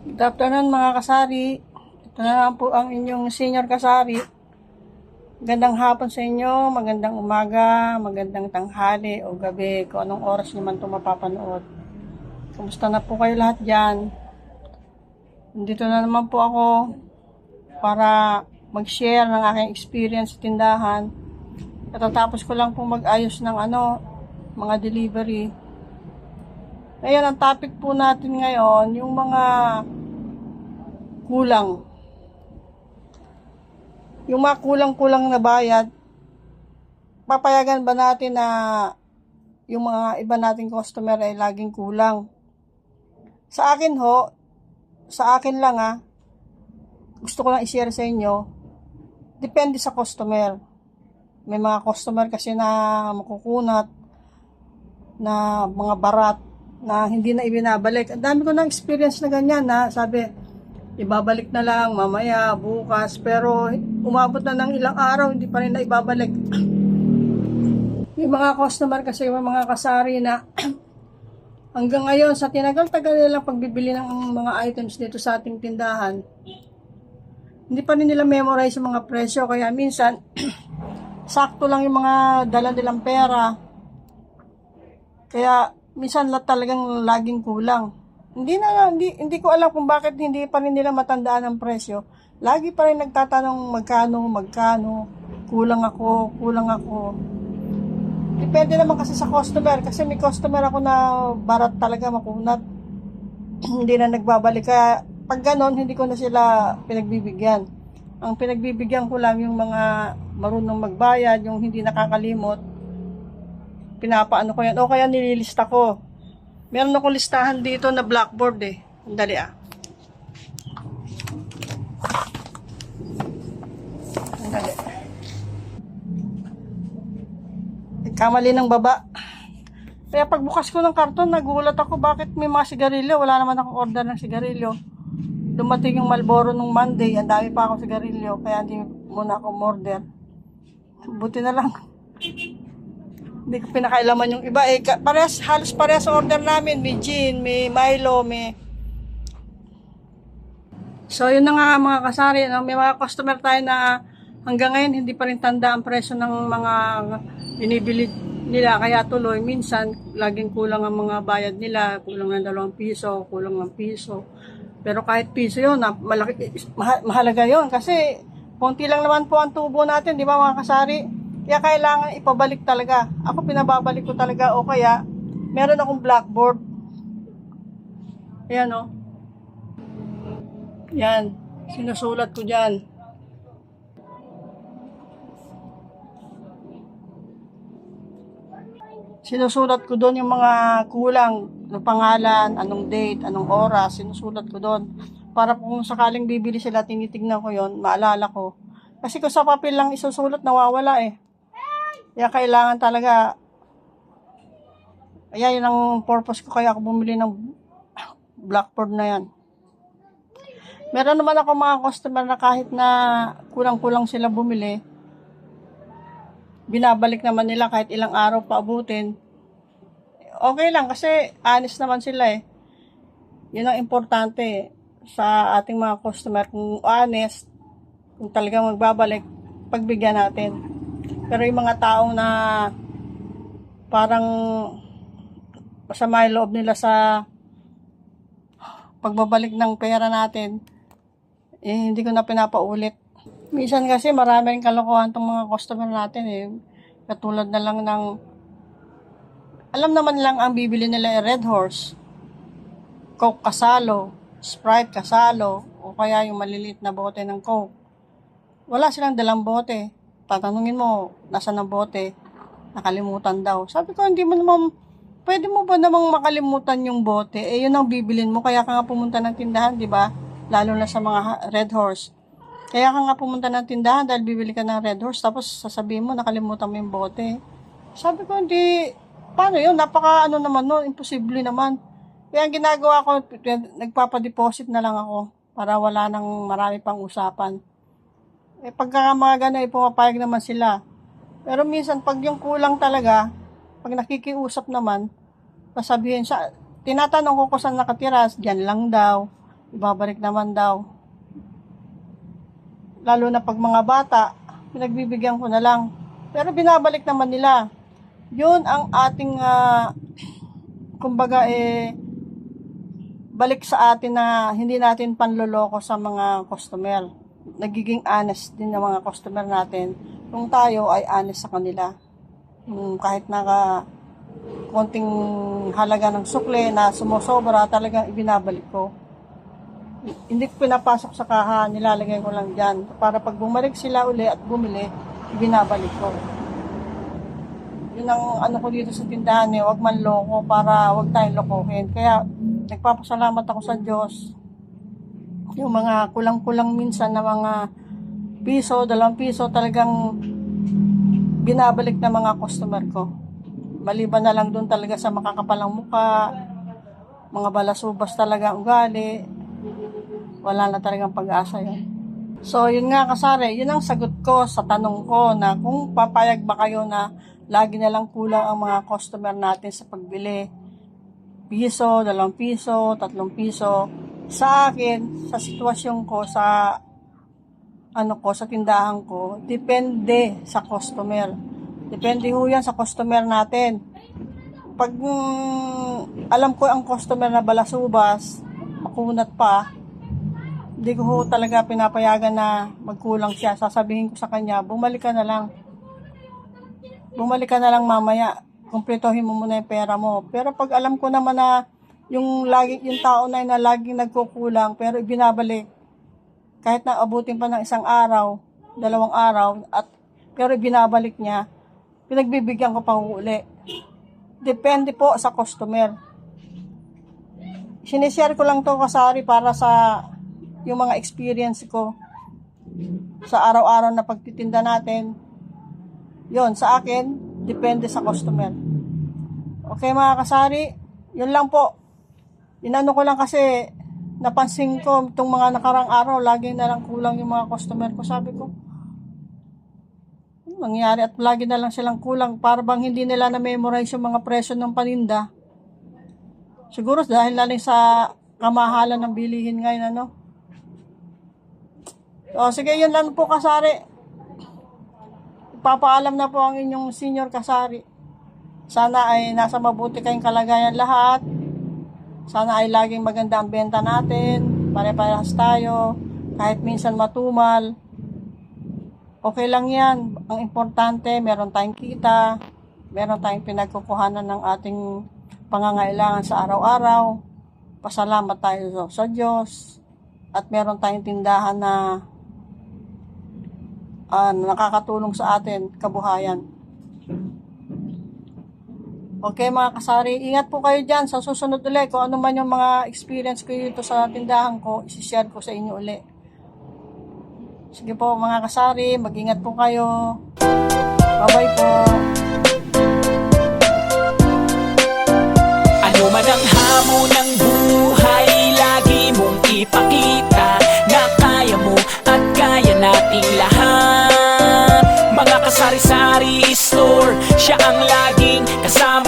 Good afternoon mga kasari. Ito na lang po ang inyong senior kasari. Magandang hapon sa inyo, magandang umaga, magandang tanghali o gabi, kung anong oras naman ito mapapanood. Kumusta na po kayo lahat dyan? Nandito na naman po ako para mag-share ng aking experience sa tindahan. Katatapos ko lang po mag-ayos ng mga delivery. Ngayon, ang topic po natin ngayon, yung mga kulang. Yung mga kulang-kulang na bayad, papayagan ba natin na yung mga iba nating customer ay laging kulang? Sa akin lang gusto ko lang i-share sa inyo, depende sa customer. May mga customer kasi na makukunat, na mga barat, na hindi na ibinabalik. Ang dami ko ng experience na ganyan na sabi, ibabalik na lang mamaya, bukas, pero umabot na ng ilang araw, hindi pa rin na ibabalik. Yung mga customer kasi, yung mga kasari na hanggang ngayon, sa tinagal-tagal nilang pagbibili ng mga items dito sa ating tindahan, hindi pa rin nila memorize yung mga presyo, kaya minsan, sakto lang yung mga dala nilang pera, kaya minsan talagang laging kulang. Hindi ko alam kung bakit hindi pa rin nila matandaan ang presyo. Lagi pa rin nagtatanong magkano, kulang ako. Depende naman kasi sa customer, kasi may customer ako na barat talaga makunat. Hindi na nagbabalik, kaya pag ganon, hindi ko na sila pinagbibigyan. Ang pinagbibigyan ko lang yung mga marunong magbayad, yung hindi nakakalimot. Pinapaano ko yan, o kaya nililista ko. Meron akong listahan dito na blackboard eh. Dali Dali. Kamali ng baba. Kaya pagbukas ko ng karton, nagulat ako bakit may mga sigarilyo. Wala naman akong order ng sigarilyo. Dumating yung Marlboro nung Monday. Ang dami pa akong sigarilyo. Kaya hindi muna ako order. Buti na lang. Hindi ko pinakailaman yung iba. Halos parehas order namin. May gin, may Milo, may... So, yun na nga mga kasari. May mga customer tayo na hanggang ngayon hindi pa rin tanda ang presyo ng mga binibili nila. Kaya tuloy, minsan, laging kulang ang mga bayad nila. Kulang ng 2 piso, kulang ng piso. Pero kahit piso yun, mahalaga yun. Kasi, konti lang naman po ang tubo natin, di ba mga kasari? Kaya kailangan ipabalik talaga. Ako pinababalik ko talaga, o kaya meron akong blackboard. Ayan o. Yan. Sinusulat ko dyan. Sinusulat ko doon yung mga kulang. Anong pangalan, anong date, anong oras. Sinusulat ko doon. Para kung sakaling bibili sila, tinitignan ko yon, maalala ko. Kasi kung sa papel lang isusulat, nawawala eh. Kaya kailangan talaga, yun ang purpose ko, kaya ako bumili ng blackboard na yan. Meron naman ako mga customer na kahit na kulang-kulang sila bumili, binabalik naman nila kahit ilang araw pa abutin. Okay lang kasi honest naman sila eh. Yun ang importante sa ating mga customer, kung honest, kung talagang magbabalik, pagbigyan natin. Pero yung mga taong na parang masama yung loob nila sa pagbabalik ng pera natin, hindi ko na pinapaulit. Minsan kasi maraming kalokohan tong mga customer natin eh. Katulad na lang ng, alam naman lang ang bibili nila Red Horse, Coke kasalo, Sprite kasalo, o kaya yung maliliit na bote ng Coke. Wala silang dalang bote. Tatanungin mo, nasa ng bote, nakalimutan daw. Sabi ko, hindi mo naman, pwede mo ba namang makalimutan yung bote? Yun ang bibilin mo, kaya ka nga pumunta ng tindahan, di ba? Lalo na sa mga Red Horse. Kaya ka nga pumunta ng tindahan dahil bibili ka ng Red Horse, tapos sasabihin mo, nakalimutan mo yung bote. Sabi ko, hindi, paano yun? Naman nun, imposible naman. Kaya ang ginagawa ko, nagpapadeposit na lang ako para wala nang marami pang usapan. Pagka mga gano'n, pumapayag naman sila. Pero minsan, pag yung kulang talaga, pag nakikiusap naman, sasabihin siya, tinatanong ko kung saan nakatira, dyan lang daw. ibabalik naman daw. Lalo na pag mga bata, pinagbibigyan ko na lang. Pero binabalik naman nila. Yun ang ating, kumbaga balik sa atin na hindi natin panloloko sa mga customer. Nagiging honest din ng mga customer natin kung tayo ay honest sa kanila. Kahit konting halaga ng sukle na sumusobra, talagang ibinabalik ko. Hindi ko pinapasok sa kaha, nilalagay ko lang dyan. Para pag bumalik sila uli at bumili, ibinabalik ko. Yun ang ano ko dito sa tindahan huwag man loko para huwag tayong lokohin. Kaya nagpapasalamat ako sa Diyos. Yung mga kulang-kulang minsan na mga piso, 2 piso, talagang binabalik na mga customer ko. Maliban na lang dun talaga sa makakapalang muka, mga balasubas talaga ugali, wala na talagang pag-asa yun. So yun nga kasari, yun ang sagot ko sa tanong ko na kung papayag ba kayo na lagi na lang kulang ang mga customer natin sa pagbili. Piso, 2 piso, 3 piso. Sa akin, sa sitwasyon ko, sa sa tindahan ko, depende sa customer. Depende ho yan sa customer natin. Pag alam ko ang customer na balasubas, makunat pa, hindi ko ho talaga pinapayagan na magkulang siya. Sasabihin ko sa kanya, bumalik ka na lang. Bumalik ka na lang mamaya. Kumpletohin mo muna yung pera mo. Pero pag alam ko naman na yung tao na yun na laging nagkukulang pero ibinabalik, kahit na abutin pa ng 1 araw, 2 araw, pero ibinabalik niya, pinagbibigyan ko pang uli. Depende po sa customer. Sinishare ko lang to kasari para sa yung mga experience ko sa araw-araw na pagtitinda natin. Yon, sa akin, depende sa customer. Okay mga kasari, yun lang po. Inano ko lang kasi napansin ko itong mga nakarang araw, lagi na lang kulang yung mga customer ko. Sabi ko, ano nangyari? At lagi na lang silang kulang. Para bang hindi nila na-memorize yung mga presyo ng paninda. Siguro dahil na lang sa kamahalan ng bilihin ngayon, ano? O sige, yun lang po kasari. Ipapaalam na po ang inyong senior kasari. Sana ay nasa mabuti kayong kalagayan lahat. Sana ay laging maganda ang benta natin. Pare-parehas tayo. Kahit minsan matumal. Okay lang yan. Ang importante, meron tayong kita. Meron tayong pinagkukuhanan ng ating pangangailangan sa araw-araw. Pasalamat tayo sa Diyos. At meron tayong tindahan na nakakatulong sa atin, kabuhayan. Okay mga kasari, ingat po kayo dyan sa susunod ulit. Kung ano man yung mga experience ko dito sa tindahan ko, isi-share ko sa inyo ulit. Sige po mga kasari, mag-ingat po kayo. Bye-bye po. Ano man ang hamon ng buhay, lagi mong ipakita na kaya mo at kaya nating lahat. Mga kasari-sari store, siya ang laging kasama